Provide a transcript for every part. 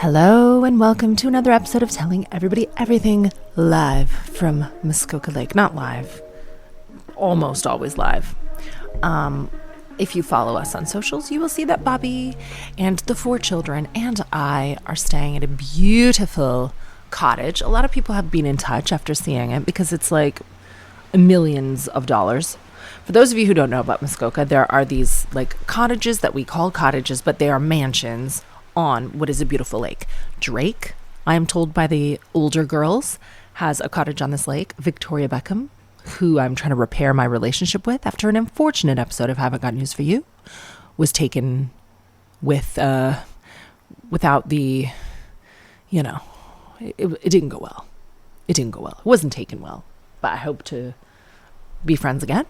Hello and welcome to another episode of Telling Everybody Everything live from Muskoka Lake. Not live, almost always live. If you follow us on socials, you will see that Bobby and the 4 children and I are staying at a beautiful cottage. A lot of people have been in touch after seeing it because it's like millions of dollars. For those of you who don't know about Muskoka, there are these like cottages that we call cottages, but they are mansions on what is a beautiful lake. Drake, I am told by the older girls, has a cottage on this lake. Victoria Beckham, who I'm trying to repair my relationship with after an unfortunate episode of Haven't Got News for You, was taken with without the, it didn't go well. It didn't go well. It wasn't taken well, but I hope to be friends again.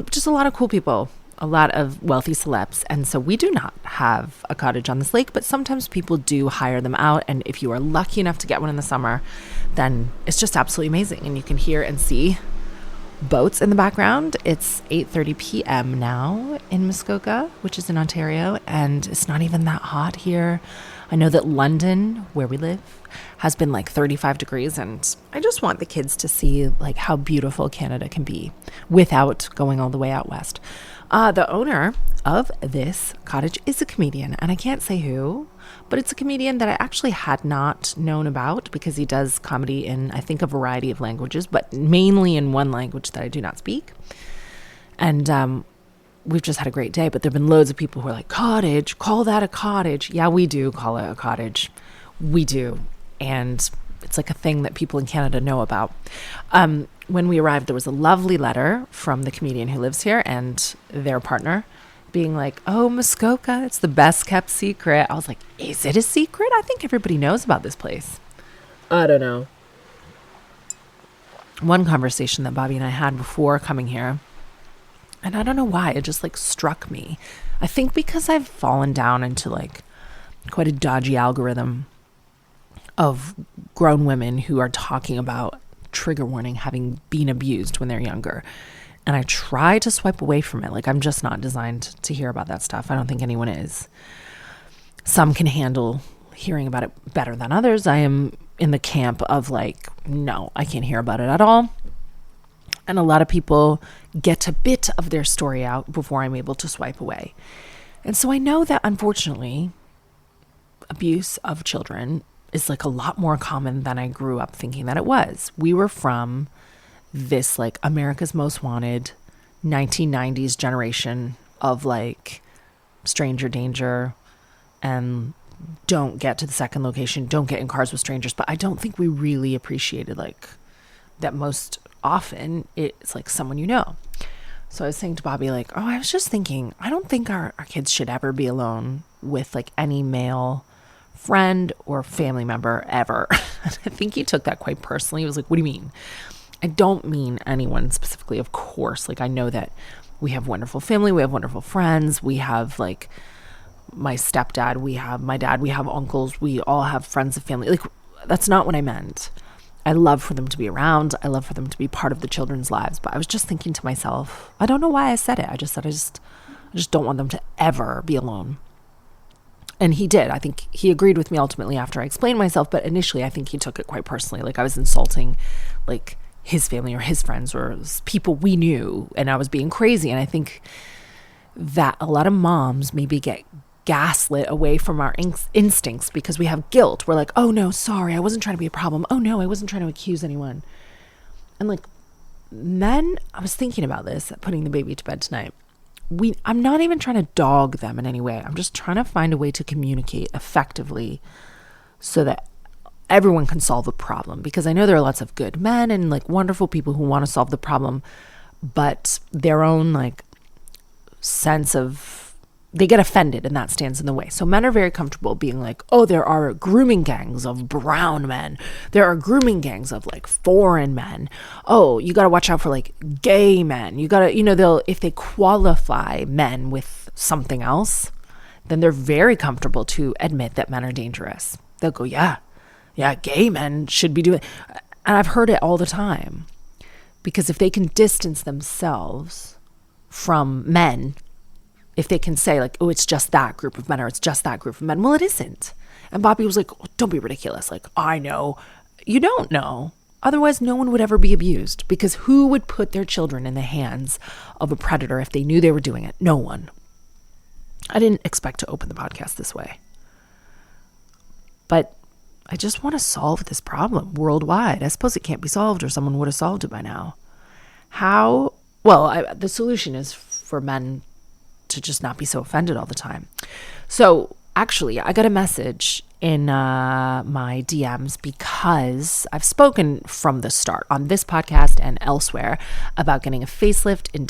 Just a lot of cool people. A lot of wealthy celebs. And so we do not have a cottage on this lake, but sometimes people do hire them out. And if you are lucky enough to get one in the summer, then it's just absolutely amazing. And you can hear and see boats in the background. It's 8:30 p.m. now in Muskoka, which is in Ontario, and it's not even that hot here. I know that London, where we live, has been like 35 degrees, and I just want the kids to see like how beautiful Canada can be without going all the way out west. The owner of this cottage is a comedian, and I can't say who, but it's a comedian that I actually had not known about because he does comedy in, I think, a variety of languages, but mainly in one language that I do not speak. And we've just had a great day, but there have been loads of people who are like, cottage, call that a cottage. Yeah, we do call it a cottage. We do. And it's like a thing that people in Canada know about. When we arrived, there was a lovely letter from the comedian who lives here and their partner being like, oh, Muskoka, it's the best kept secret. I was like, is it a secret? I think everybody knows about this place. I don't know. One conversation that Bobby and I had before coming here, and I don't know why, it just like struck me. I think because I've fallen down into like quite a dodgy algorithm of grown women who are talking about, trigger warning, having been abused when they're younger. And I try to swipe away from it. Like, I'm just not designed to hear about that stuff. I don't think anyone is. Some can handle hearing about it better than others. I am in the camp of like, no, I can't hear about it at all. And a lot of people get a bit of their story out before I'm able to swipe away. And so I know that, unfortunately, abuse of children is like a lot more common than I grew up thinking that it was. We were from this like America's Most Wanted 1990s generation of like stranger danger and don't get to the second location, don't get in cars with strangers. But I don't think we really appreciated like that most often it's like someone you know. So I was saying to Bobby like, oh, I was just thinking, I don't think our kids should ever be alone with like any male friend or family member ever. I think he took that quite personally. He was like, what do you mean? I don't mean anyone specifically, of course. Like, I know that we have wonderful family, we have wonderful friends, we have like my stepdad, we have my dad, we have uncles, we all have friends of family. Like, that's not what I meant. I love for them to be around. I love for them to be part of the children's lives. But I was just thinking to myself, I don't know why I said it. I just said, I just don't want them to ever be alone. And he did. I think he agreed with me ultimately after I explained myself. But initially, I think he took it quite personally. Like I was insulting like his family or his friends or people we knew. And I was being crazy. And I think that a lot of moms maybe get gaslit away from our instincts because we have guilt. We're like, oh, no, sorry. I wasn't trying to be a problem. Oh, no, I wasn't trying to accuse anyone. And like, then I was thinking about this, putting the baby to bed tonight. I'm not even trying to dog them in any way. I'm just trying to find a way to communicate effectively so that everyone can solve a problem. Because I know there are lots of good men and like wonderful people who want to solve the problem, but their own like sense of, they get offended and that stands in the way. So men are very comfortable being like, oh, there are grooming gangs of brown men. There are grooming gangs of like foreign men. Oh, you got to watch out for like gay men. You got to, they'll, if they qualify men with something else, then they're very comfortable to admit that men are dangerous. They'll go, yeah, gay men should be doing. And I've heard it all the time because if they can distance themselves from men if they can say like, oh, it's just that group of men or it's just that group of men. Well, it isn't. And Bobby was like, oh, don't be ridiculous. Like, I know. You don't know. Otherwise, no one would ever be abused, because who would put their children in the hands of a predator if they knew they were doing it? No one. I didn't expect to open the podcast this way. But I just want to solve this problem worldwide. I suppose it can't be solved, or someone would have solved it by now. How? Well, the solution is for men to just not be so offended all the time. So actually, I got a message in my DMs because I've spoken from the start on this podcast and elsewhere about getting a facelift in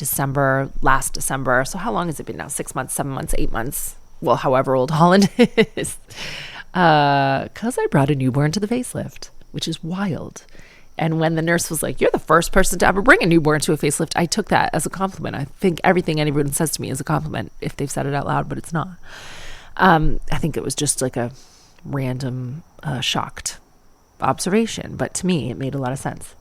last December. So how long has it been now? 6 months, 7 months, 8 months? Well, however old Holland is. Because I brought a newborn to the facelift, which is wild. And when the nurse was like, you're the first person to ever bring a newborn to a facelift, I took that as a compliment. I think everything anyone says to me is a compliment if they've said it out loud, but it's not. I think it was just like a random shocked observation, but to me it made a lot of sense.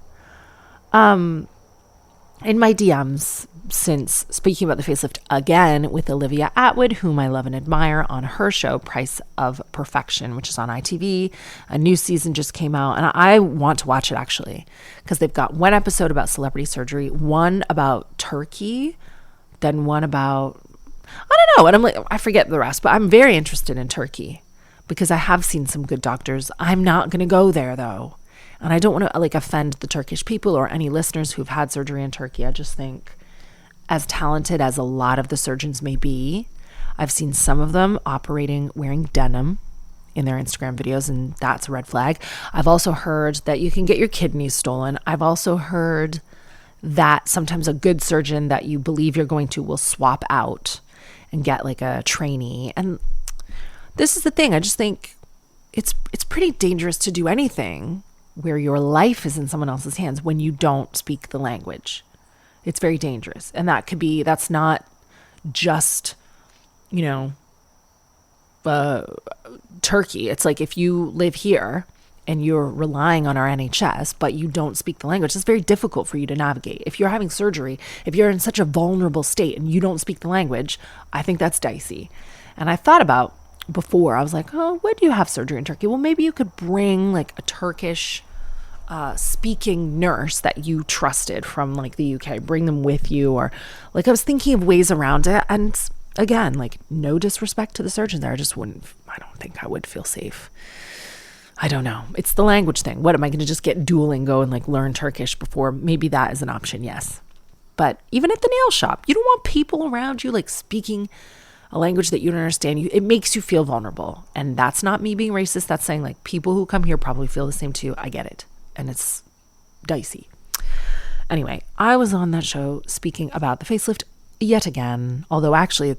In my DMs, since speaking about the facelift again with Olivia Atwood, whom I love and admire, on her show Price of Perfection, which is on ITV. A new season just came out, and I want to watch it actually, because they've got one episode about celebrity surgery, one about Turkey, then one about, I don't know, and I'm like, I forget the rest, but I'm very interested in Turkey because I have seen some good doctors. I'm not going to go there though. And I don't want to like offend the Turkish people or any listeners who've had surgery in Turkey. I just think, as talented as a lot of the surgeons may be, I've seen some of them operating wearing denim in their Instagram videos, and that's a red flag. I've also heard that you can get your kidneys stolen. I've also heard that sometimes a good surgeon that you believe you're going to will swap out and get like a trainee. And this is the thing. I just think it's pretty dangerous to do anything where your life is in someone else's hands when you don't speak the language. It's very dangerous. And that's not just, Turkey. It's like if you live here and you're relying on our NHS, but you don't speak the language, it's very difficult for you to navigate. If you're having surgery, if you're in such a vulnerable state and you don't speak the language, I think that's dicey. And I thought about before, I was like, oh, when do you have surgery in Turkey? Well, maybe you could bring like a Turkish speaking nurse that you trusted from like the UK, bring them with you, or like I was thinking of ways around it. And again, like no disrespect to the surgeon there, I don't think I would feel safe. I don't know. It's the language thing. What am I going to just get Duolingo and like learn Turkish before? Maybe that is an option. Yes. But even at the nail shop, you don't want people around you like speaking a language that you don't understand. It makes you feel vulnerable. And that's not me being racist. That's saying like people who come here probably feel the same too. I get it. And it's dicey. Anyway, I was on that show speaking about the facelift yet again. Although actually,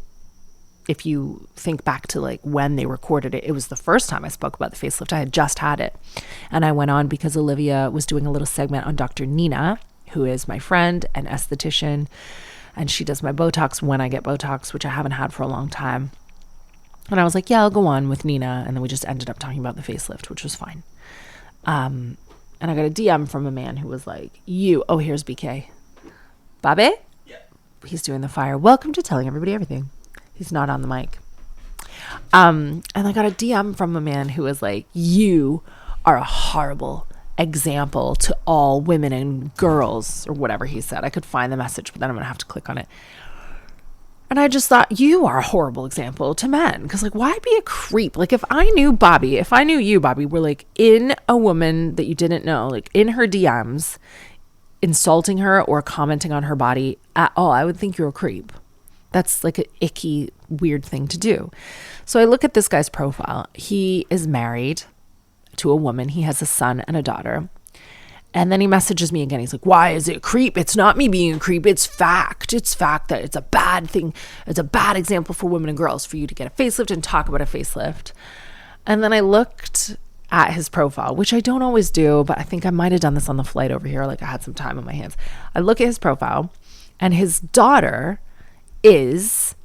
if you think back to like when they recorded it, it was the first time I spoke about the facelift. I had just had it. And I went on because Olivia was doing a little segment on Dr. Nina, who is my friend and esthetician. And she does my Botox when I get Botox, which I haven't had for a long time. And I was like, yeah, I'll go on with Nina. And then we just ended up talking about the facelift, which was fine. And I got a DM from a man who was like, here's BK. Bobby? Yeah. He's doing the fire. Welcome to Telling Everybody Everything. He's not on the mic. And I got a DM from a man who was like, you are a horrible example to all women and girls, or whatever he said. I could find the message, but then I'm going to have to click on it. And I just thought, you are a horrible example to men. Because, like, why be a creep? Like, if I knew you, Bobby, were, like, in a woman that you didn't know, like, in her DMs, insulting her or commenting on her body at all, I would think you're a creep. That's, like, an icky, weird thing to do. So I look at this guy's profile. He is married to a woman. He has a son and a daughter. And then he messages me again. He's like, why is it a creep? It's not me being a creep. It's fact. It's fact that it's a bad thing. It's a bad example for women and girls for you to get a facelift and talk about a facelift. And then I looked at his profile, which I don't always do, but I think I might have done this on the flight over here. Like I had some time on my hands. I look at his profile and his daughter is,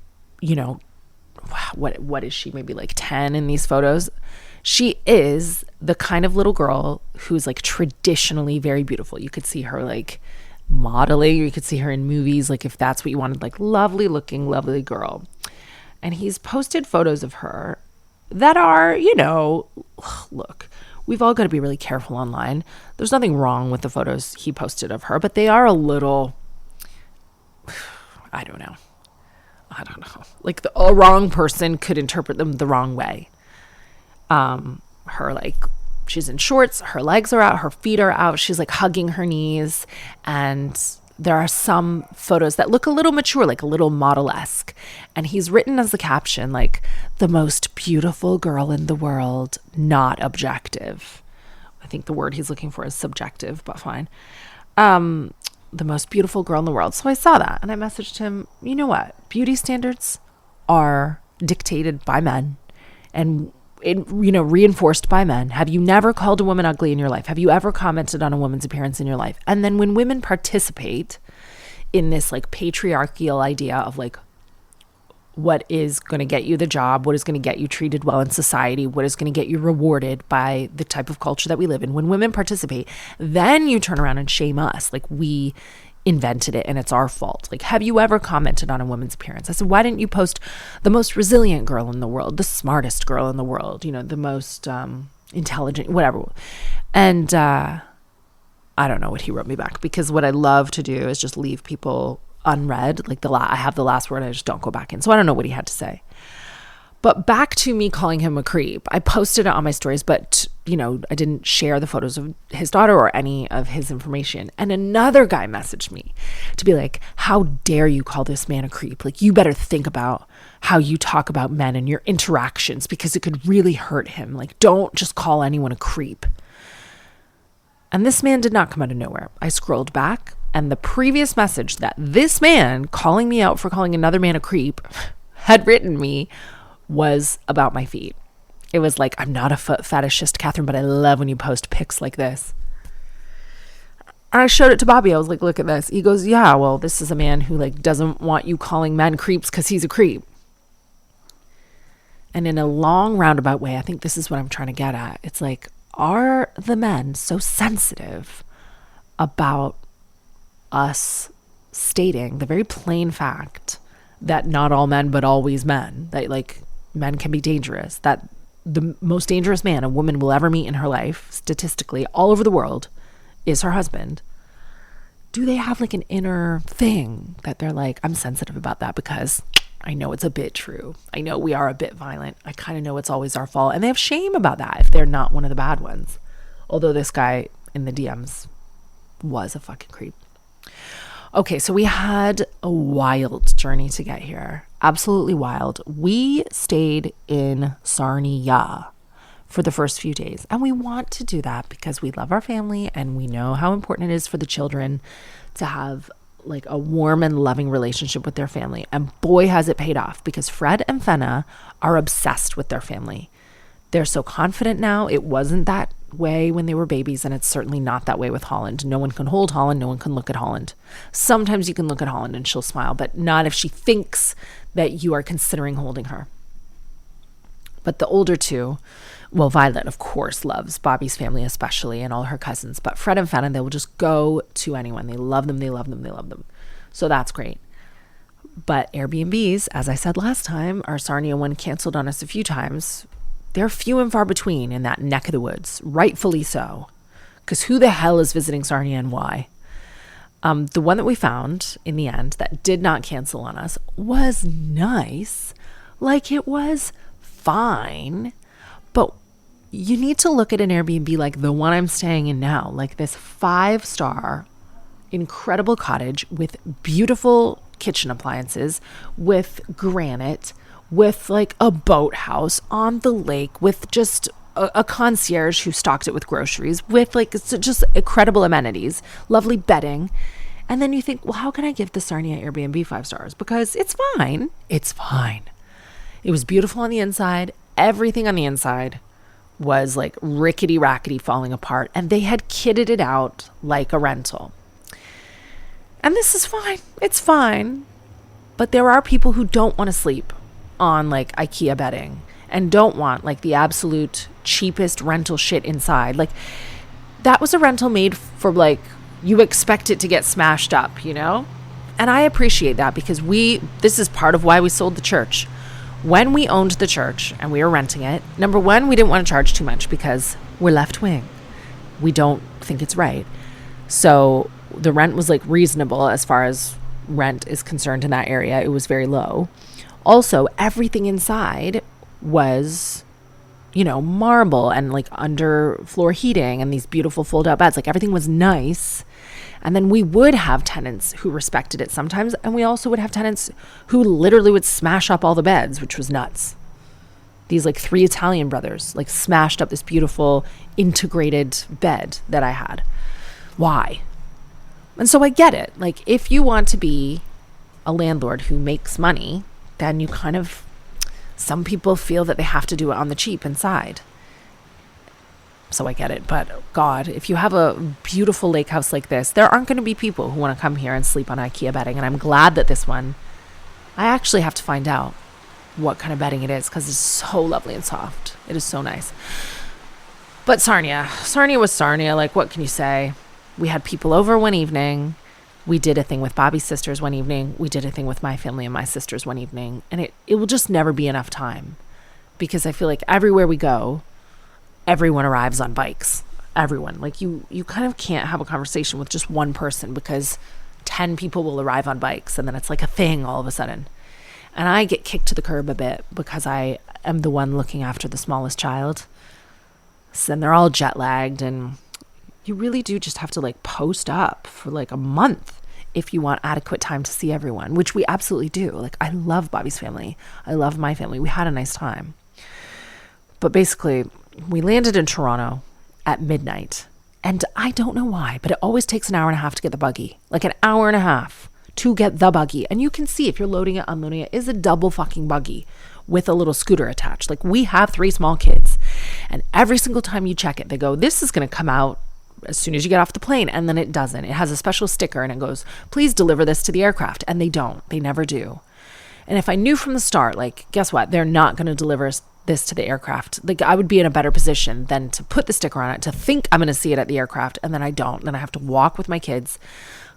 what is she? Maybe like 10 in these photos. She is the kind of little girl who's like traditionally very beautiful. You could see her like modeling, or you could see her in movies, like if that's what you wanted, like lovely looking, lovely girl. And he's posted photos of her that are, look, we've all got to be really careful online. There's nothing wrong with the photos he posted of her, but they are a little, I don't know. Like a wrong person could interpret them the wrong way. Her, like, she's in shorts, her legs are out, her feet are out, she's like hugging her knees, and there are some photos that look a little mature, like a little model-esque. And he's written as the caption, like, the most beautiful girl in the world, not objective. I think the word he's looking for is subjective, but fine. The most beautiful girl in the world. So I saw that and I messaged him, you know what? Beauty standards are dictated by men and reinforced by men. Have you never called a woman ugly in your life? Have you ever commented on a woman's appearance in your life? And then when women participate in this like patriarchal idea of like what is going to get you the job, what is going to get you treated well in society, what is going to get you rewarded by the type of culture that we live in, when women participate, then you turn around and shame us like we invented it and it's our fault. Like, have you ever commented on a woman's appearance? I said, why didn't you post the most resilient girl in the world, the smartest girl in the world, the most intelligent, whatever. And I don't know what he wrote me back, because what I love to do is just leave people unread. Like I have the last word, I just don't go back in. So I don't know what he had to say. But back to me calling him a creep. I posted it on my stories, but I didn't share the photos of his daughter or any of his information. And another guy messaged me to be like, how dare you call this man a creep? Like, you better think about how you talk about men and your interactions, because it could really hurt him. Like, don't just call anyone a creep. And this man did not come out of nowhere. I scrolled back, and the previous message that this man calling me out for calling another man a creep had written me was about my feet. It was like, I'm not a foot fetishist, Catherine, but I love when you post pics like this. And I showed it to Bobby. I was like, look at this. He goes, yeah, well, this is a man who like doesn't want you calling men creeps because he's a creep. And in a long roundabout way, I think this is what I'm trying to get at. It's like, are the men so sensitive about us stating the very plain fact that not all men, but always men, that like men can be dangerous, that the most dangerous man a woman will ever meet in her life, statistically, all over the world, is her husband? Do they have like an inner thing that they're like, I'm sensitive about that because I know it's a bit true. I know we are a bit violent. I kind of know it's always our fault. And they have shame about that if they're not one of the bad ones. Although this guy in the DMs was a fucking creep. Okay, so we had a wild journey to get here. Absolutely wild. We stayed in Sarnia for the first few days. And we want to do that because we love our family and we know how important it is for the children to have like a warm and loving relationship with their family. And boy, has it paid off, because Fred and Fenna are obsessed with their family. They're so confident now. It wasn't that way when they were babies, and it's certainly not that way with Holland. No one can hold Holland. No one can look at Holland. Sometimes you can look at Holland and she'll smile, but not if she thinks that you are considering holding her. But the older two, well, Violet, of course, loves Bobby's family especially and all her cousins. But Fred and Fenna, they will just go to anyone. They love them. They love them. They love them. So that's great. But Airbnbs, as I said last time, our Sarnia one canceled on us a few times. They're few and far between in that neck of the woods, rightfully so. Because who the hell is visiting Sarnia and why? The one that we found in the end that did not cancel on us was nice. Like, it was fine. But you need to look at an Airbnb like the one I'm staying in now, like this 5-star incredible cottage with beautiful kitchen appliances, with granite, with like a boathouse on the lake, with just a concierge who stocked it with groceries, with like just incredible amenities, lovely bedding. And then you think, well, how can I give the Sarnia Airbnb 5 stars? Because it's fine. It's fine. It was beautiful on the inside. Everything on the inside was like rickety rackety falling apart, and they had kitted it out like a rental. And this is fine. It's fine. But there are people who don't want to sleep on like IKEA bedding and don't want like the absolute cheapest rental shit inside. Like, that was a rental made for like, you expect it to get smashed up, you know? And I appreciate that, because this is part of why we sold the church. when we owned the church and we were renting it, number one, we didn't want to charge too much because we're left wing. We don't think it's right. So the rent was like reasonable as far as rent is concerned in that area. It was very low. Also, everything inside was, you know, marble and like under floor heating and these beautiful fold out beds. Like everything was nice. And then we would have tenants who respected it sometimes. And we also would have tenants who literally would smash up all the beds, which was nuts. These like 3 Italian brothers like smashed up this beautiful integrated bed that I had. Why? And so I get it. Like if you want to be a landlord who makes money, then you kind of, some people feel that they have to do it on the cheap inside. So I get it. But God, if you have a beautiful lake house like this, there aren't going to be people who want to come here and sleep on IKEA bedding. And I'm glad that this one, I actually have to find out what kind of bedding it is because it's so lovely and soft. It is so nice. But Sarnia was Sarnia. Like, what can you say? We had people over one evening. We did a thing with Bobby's sisters one evening. We did a thing with my family and my sisters one evening. And it will just never be enough time because I feel like everywhere we go, everyone arrives on bikes. Everyone. Like you kind of can't have a conversation with just one person because 10 people will arrive on bikes and then it's like a thing all of a sudden. And I get kicked to the curb a bit because I am the one looking after the smallest child. So, and they're all jet lagged and you really do just have to like post up for like a month if you want adequate time to see everyone, which we absolutely do. Like I love Bobby's family. I love my family. We had a nice time. But basically, we landed in Toronto at midnight. And I don't know why, but it always takes an hour and a half to get the buggy. Like an hour and a half to get the buggy. And you can see if you're loading it, unloading it, is a double fucking buggy with a little scooter attached. Like we have 3 small kids. And every single time you check it, they go, this is going to come out as soon as you get off the plane. And then it doesn't. It has a special sticker and it goes, please deliver this to the aircraft. And they don't. They never do. And if I knew from the start, like, guess what? They're not going to deliver this to the aircraft. Like I would be in a better position than to put the sticker on it, to think I'm going to see it at the aircraft. And then I don't. Then I have to walk with my kids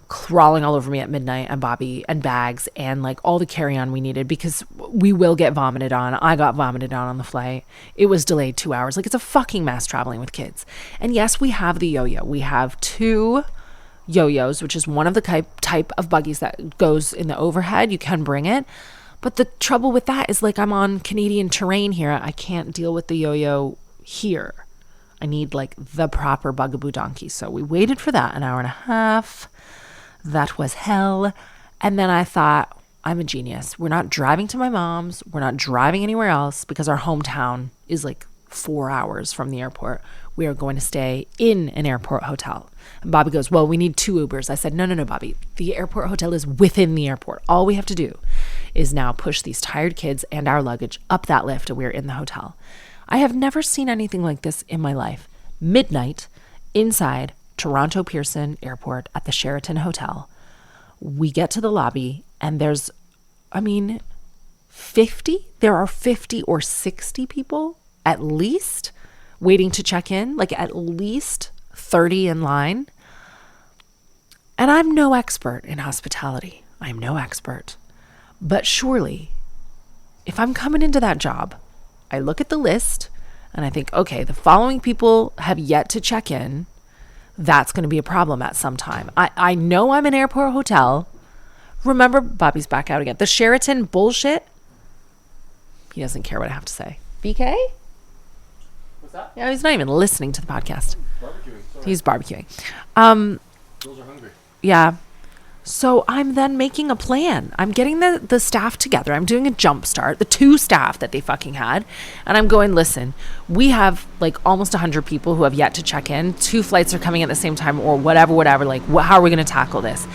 crawling all over me at midnight and Bobby and bags and like all the carry-on we needed because we will get vomited on. I got vomited on the flight. It was delayed 2 hours. Like it's a fucking mess traveling with kids. And yes, we have the yo-yo. We have 2 yo-yos, which is one of the type of buggies that goes in the overhead. You can bring it. But the trouble with that is like I'm on Canadian terrain here. I can't deal with the yo-yo here. I need like the proper bugaboo donkey. So we waited for that an hour and a half. That was hell. And then I thought, I'm a genius. We're not driving to my mom's. We're not driving anywhere else because our hometown is like 4 hours from the airport. We are going to stay in an airport hotel. And Bobby goes, well, we need 2 Ubers. I said, no, Bobby. The airport hotel is within the airport. All we have to do is now push these tired kids and our luggage up that lift and we're in the hotel. I have never seen anything like this in my life. Midnight inside Toronto Pearson Airport at the Sheraton Hotel. We get to the lobby and there's, 50? There are 50 or 60 people at least waiting to check in, like at least 30 in line. And I'm no expert in hospitality. I'm no expert. But surely, if I'm coming into that job, I look at the list and I think, okay, the following people have yet to check in. That's going to be a problem at some time. I know I'm an airport hotel. Remember, Bobby's back out again. The Sheraton bullshit. He doesn't care what I have to say. BK? What's that? Yeah, he's not even listening to the podcast. Barbecuing. Sorry. He's barbecuing. Girls are hungry. Yeah. So I'm then making a plan. I'm getting the staff together. I'm doing a jump start, the 2 staff that they fucking had. And I'm going, listen, we have like almost 100 people who have yet to check in. 2 flights are coming at the same time or whatever. Like, how are we going to tackle this?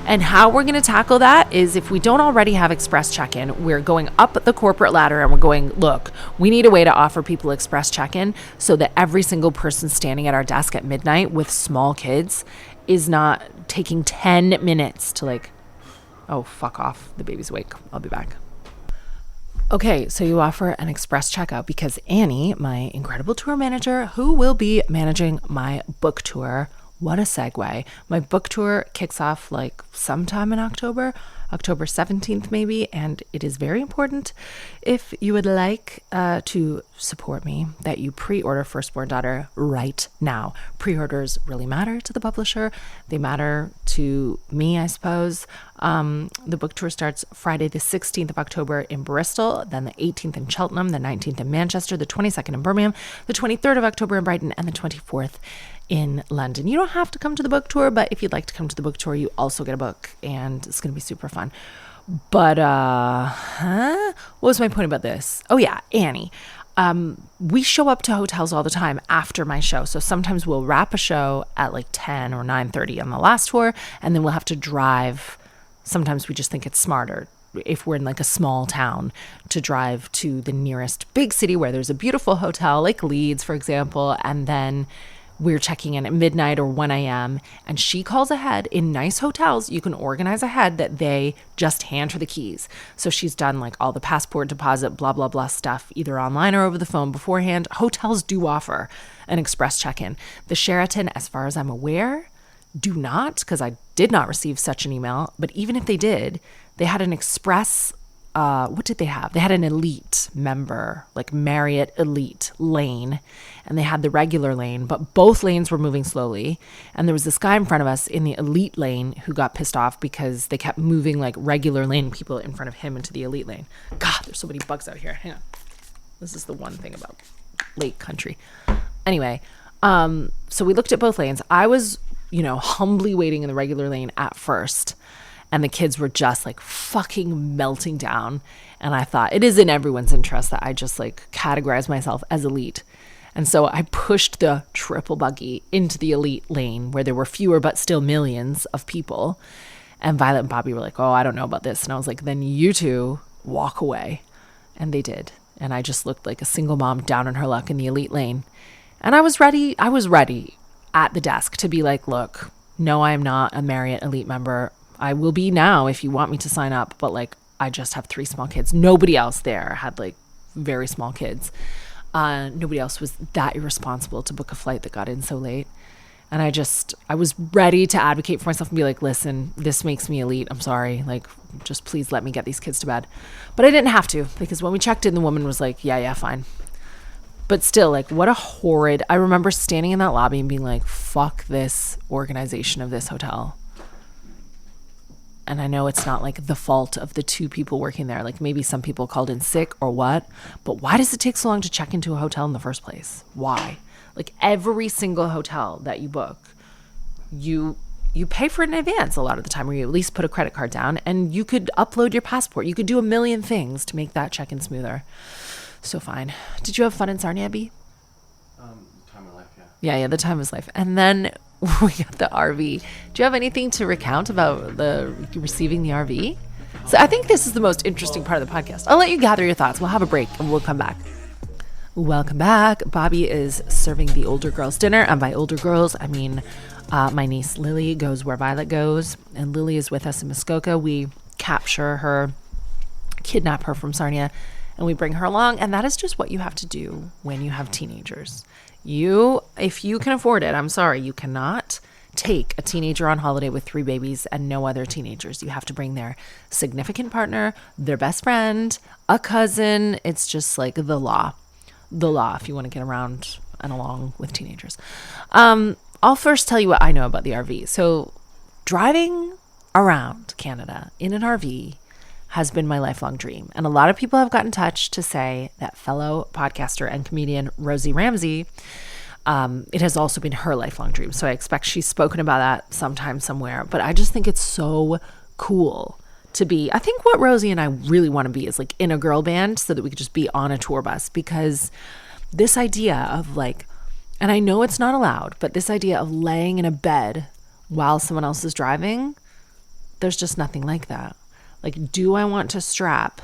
And how we're going to tackle that is if we don't already have express check-in, we're going up the corporate ladder and we're going, look, we need a way to offer people express check-in so that every single person standing at our desk at midnight with small kids is not taking 10 minutes to like, oh, fuck off. The baby's awake. I'll be back. Okay, so you offer an express checkout because Annie, my incredible tour manager, who will be managing my book tour, what a segue. My book tour kicks off like sometime in October. October 17th maybe, and it is very important if you would like to support me that you pre-order Firstborn Daughter right now. Pre-orders really matter to the publisher. They matter to me, I suppose. The book tour starts Friday the 16th of October in Bristol, then the 18th in Cheltenham, the 19th in Manchester, the 22nd in Birmingham, the 23rd of October in Brighton, and the 24th in London. You don't have to come to the book tour, but if you'd like to come to the book tour, you also get a book, and it's going to be super fun. But, what was my point about this? Oh yeah, Annie. We show up to hotels all the time after my show. So sometimes we'll wrap a show at like 10 or 9:30 on the last tour, and then we'll have to drive. Sometimes we just think it's smarter, if we're in like a small town, to drive to the nearest big city where there's a beautiful hotel, like Leeds, for example, and then we're checking in at midnight or 1 a.m. and she calls ahead. In nice hotels, you can organize ahead that they just hand her the keys. So she's done like all the passport deposit, blah, blah, blah stuff, either online or over the phone beforehand. Hotels do offer an express check-in. The Sheraton, as far as I'm aware, do not, because I did not receive such an email. But even if they did, they had an express, what did they have? They had an elite member, like Marriott Elite lane, and they had the regular lane, but both lanes were moving slowly. And there was this guy in front of us in the elite lane who got pissed off because they kept moving like regular lane people in front of him into the elite lane. God, there's so many bugs out here. Hang on. This is the one thing about Lake Country. Anyway, so we looked at both lanes. I was, humbly waiting in the regular lane at first. And the kids were just like fucking melting down. And I thought it is in everyone's interest that I just like categorize myself as elite. And so I pushed the triple buggy into the elite lane where there were fewer but still millions of people. And Violet and Bobby were like, oh, I don't know about this. And I was like, then you two walk away. And they did. And I just looked like a single mom down on her luck in the elite lane. And I was ready at the desk to be like, look, no, I am not a Marriott Elite member. I will be now if you want me to sign up, but like I just have 3 small kids. Nobody else there had like very small kids. Nobody else was that irresponsible to book a flight that got in so late. And I was ready to advocate for myself and be like, listen, this makes me elite. I'm sorry. Like, just please let me get these kids to bed. But I didn't have to, because when we checked in, the woman was like, yeah, fine. But still, like, what a horrid, I remember standing in that lobby and being like, fuck this organization of this hotel. And I know it's not like the fault of the 2 people working there. Like maybe some people called in sick or what, but why does it take so long to check into a hotel in the first place? Why? Like every single hotel that you book, you pay for it in advance a lot of the time, or you at least put a credit card down, and you could upload your passport. You could do a million things to make that check-in smoother. So fine. Did you have fun in Sarnia, Abby? Time of life, yeah. Yeah, the time of life. And then we got the RV. Do you have anything to recount about receiving the RV? So I think this is the most interesting part of the podcast. I'll let you gather your thoughts. We'll have a break and we'll come back. Welcome back. Bobby is serving the older girls dinner. And by older girls, I mean my niece Lily goes where Violet goes. And Lily is with us in Muskoka. We capture her, kidnap her from Sarnia, and we bring her along. And that is just what you have to do when you have teenagers. If you can afford it, I'm sorry, you cannot take a teenager on holiday with 3 babies and no other teenagers. You have to bring their significant partner, their best friend, a cousin. It's just like the law if you want to get around and along with teenagers. I'll first tell you what I know about the RV. So driving around Canada in an RV has been my lifelong dream. And a lot of people have got in touch to say that fellow podcaster and comedian Rosie Ramsey, it has also been her lifelong dream. So I expect she's spoken about that sometime somewhere. But I just think it's so cool to be, I think what Rosie and I really want to be is like in a girl band so that we could just be on a tour bus, because this idea of like, and I know it's not allowed, but this idea of laying in a bed while someone else is driving, there's just nothing like that. Like, do I want to strap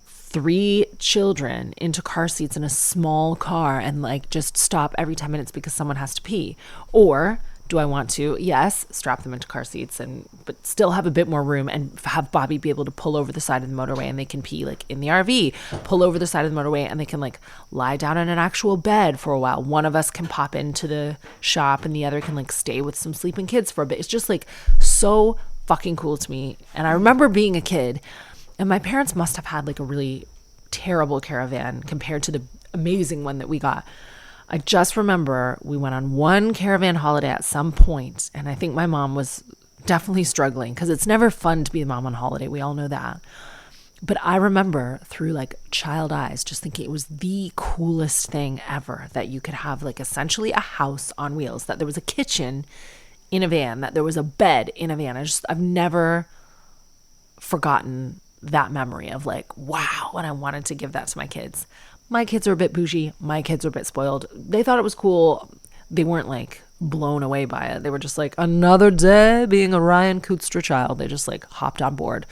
3 children into car seats in a small car and like just stop every 10 minutes because someone has to pee? Or do I want to, yes, strap them into car seats but still have a bit more room and have Bobby be able to pull over the side of the motorway and they can pee like in the RV, pull over the side of the motorway and they can like lie down on an actual bed for a while. One of us can pop into the shop and the other can like stay with some sleeping kids for a bit. It's just like so fucking cool to me. And I remember being a kid, and my parents must have had like a really terrible caravan compared to the amazing one that we got. I just remember we went on one caravan holiday at some point, and I think my mom was definitely struggling because it's never fun to be a mom on holiday. We all know that. But I remember through like child eyes just thinking it was the coolest thing ever, that you could have like essentially a house on wheels, that there was a kitchen in a van, that there was a bed in a van. I've never forgotten that memory of like, wow, and I wanted to give that to my kids. My kids are a bit bougie. My kids are a bit spoiled. They thought it was cool. They weren't like blown away by it. They were just like, another day being a Ryan Koostra child. They just like hopped on board.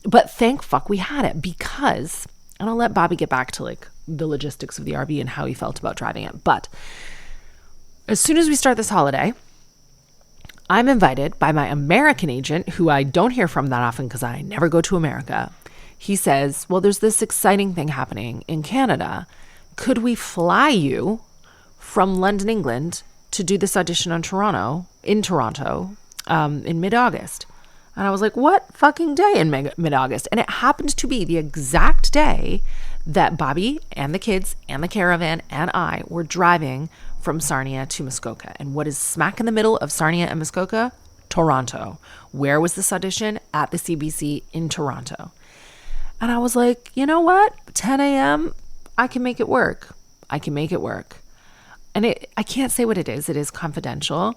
But thank fuck we had it, because, and I'll let Bobby get back to like the logistics of the RV and how he felt about driving it. But as soon as we start this holiday, I'm invited by my American agent, who I don't hear from that often because I never go to America. He says, well, there's this exciting thing happening in Canada. Could we fly you from London, England, to do this audition in Toronto, in mid-August? And I was like, what fucking day in mid-August? And it happened to be the exact day that Bobby and the kids and the caravan and I were driving from Sarnia to Muskoka. And what is smack in the middle of Sarnia and Muskoka? Toronto. Where was this audition? At the CBC in Toronto. And I was like, you know what? 10 a.m., I can make it work. And I can't say what it is. It is confidential.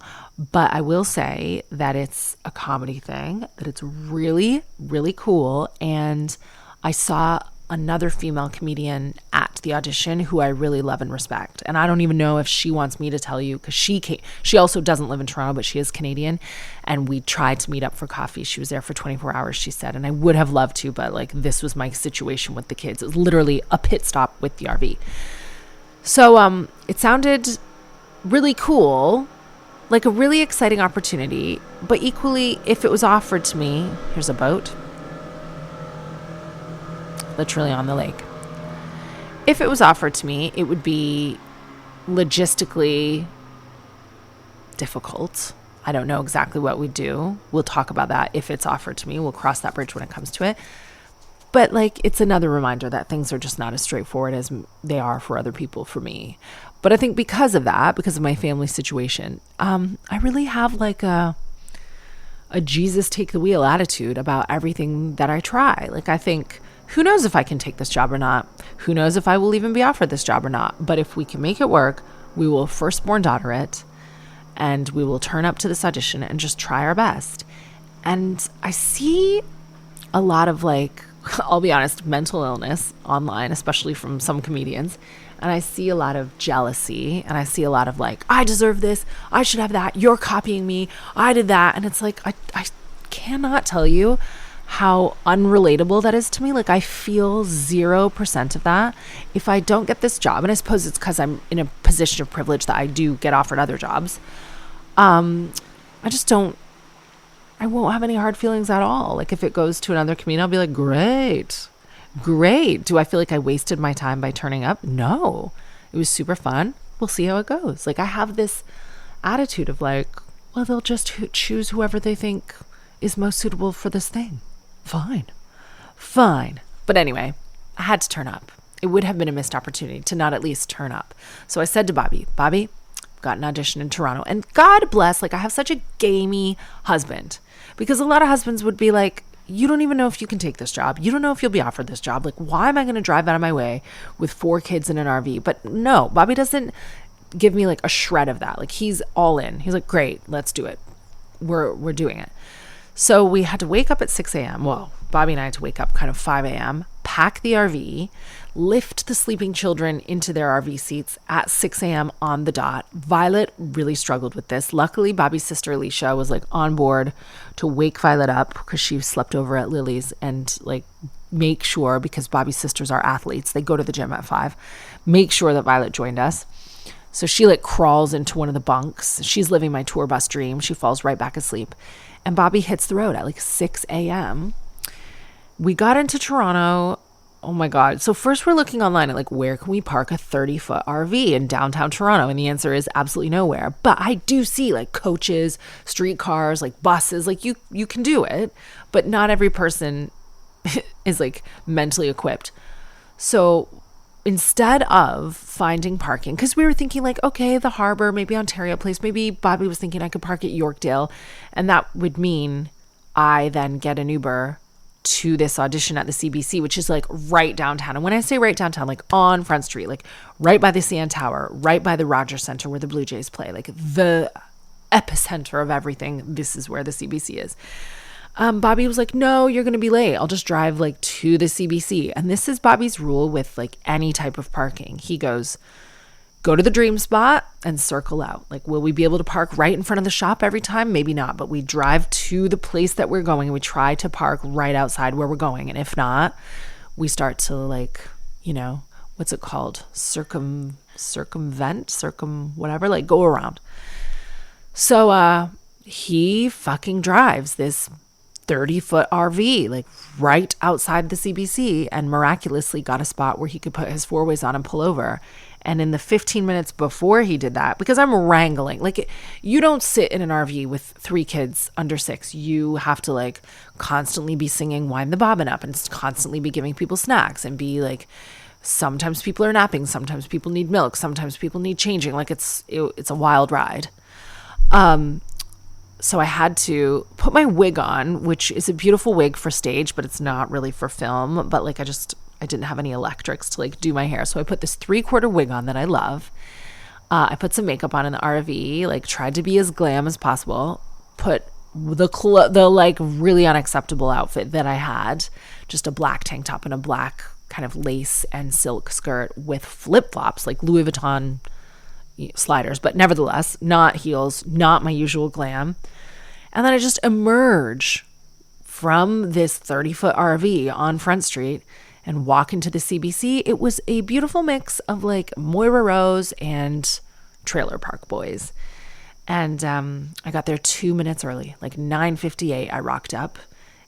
But I will say that it's a comedy thing, that it's really, really cool. And I saw another female comedian at the audition who I really love and respect. And I don't even know if she wants me to tell you, because she also doesn't live in Toronto, but she is Canadian. And we tried to meet up for coffee. She was there for 24 hours, she said. And I would have loved to, but like this was my situation with the kids. It was literally a pit stop with the RV. So it sounded really cool, like a really exciting opportunity. But equally, if it was offered to me, here's a boat, literally on the lake. If it was offered to me, it would be logistically difficult. I don't know exactly what we'd do. We'll talk about that if it's offered to me. We'll cross that bridge when it comes to it. But like, it's another reminder that things are just not as straightforward as they are for other people, for me. But I think because of that, because of my family situation, I really have like a Jesus take the wheel attitude about everything that I try. Like, I think, who knows if I can take this job or not? Who knows if I will even be offered this job or not? But if we can make it work, we will firstborn daughter it, and we will turn up to this audition and just try our best. And I see a lot of like, I'll be honest, mental illness online, especially from some comedians. And I see a lot of jealousy, and I see a lot of like, I deserve this, I should have that, you're copying me, I did that. And it's like, I cannot tell you how unrelatable that is to me. Like, I feel 0% of that. If I don't get this job, and I suppose it's because I'm in a position of privilege that I do get offered other jobs, I won't have any hard feelings at all. Like, if it goes to another comedian, I'll be like, great. Do I feel like I wasted my time by turning up? No. It was super fun. We'll see how it goes. Like, I have this attitude of like, well, they'll just choose whoever they think is most suitable for this thing. Fine. But anyway, I had to turn up. It would have been a missed opportunity to not at least turn up. So I said to Bobby, got an audition in Toronto. And God bless, like, I have such a gamey husband, because a lot of husbands would be like, you don't even know if you can take this job. You don't know if you'll be offered this job. Like, why am I going to drive out of my way with 4 kids in an RV? But no, Bobby doesn't give me like a shred of that. Like, he's all in. He's like, great, let's do it. We're doing it. So we had to wake up at 6 a.m. Well, Bobby and I had to wake up kind of 5 a.m., pack the RV, lift the sleeping children into their RV seats at 6 a.m. on the dot. Violet really struggled with this. Luckily, Bobby's sister Alicia was like on board to wake Violet up, because she slept over at Lily's, and like make sure, because Bobby's sisters are athletes, they go to the gym at 5, make sure that Violet joined us. So she like crawls into one of the bunks. She's living my tour bus dream. She falls right back asleep. And Bobby hits the road at like 6 a.m. We got into Toronto Oh my God. So first we're looking online at like, where can we park a 30-foot RV in downtown Toronto? And the answer is absolutely nowhere. But I do see like coaches, streetcars, like buses, like you can do it, but not every person is like mentally equipped. So instead of finding parking, because we were thinking like, okay, the harbor, maybe Ontario Place, maybe Bobby was thinking I could park at Yorkdale. And that would mean I then get an Uber to this audition at the CBC, which is like right downtown. And when I say right downtown, like on Front Street, like right by the CN Tower, right by the Rogers Centre where the Blue Jays play, like the epicenter of everything. This is where the CBC is. Bobby was like, no, you're going to be late. I'll just drive like to the CBC. And this is Bobby's rule with like any type of parking. He goes, go to the dream spot and circle out. Like, will we be able to park right in front of the shop every time? Maybe not, but we drive to the place that we're going and we try to park right outside where we're going. And if not, we start to like, you know, what's it called? Circumvent, whatever, like go around. So he fucking drives this 30-foot RV like right outside the CBC and miraculously got a spot where he could put his four-ways on and pull over. And in the 15 minutes before he did that, because I'm wrangling, like you don't sit in an RV with 3 kids under 6. You have to like constantly be singing Wind the Bobbin Up and constantly be giving people snacks and be like, sometimes people are napping, sometimes people need milk, sometimes people need changing. Like it's a wild ride. So I had to put my wig on, which is a beautiful wig for stage, but it's not really for film. But like I didn't have any electrics to like do my hair. So I put this 3/4 wig on that I love. I put some makeup on in the RV, like tried to be as glam as possible. Put the like really unacceptable outfit that I had, just a black tank top and a black kind of lace and silk skirt with flip-flops, like Louis Vuitton sliders, but nevertheless, not heels, not my usual glam. And then I just emerge from this 30-foot RV on Front Street and walk into the CBC. It was a beautiful mix of like Moira Rose and Trailer Park Boys. And I got there 2 minutes early, like 9:58. I rocked up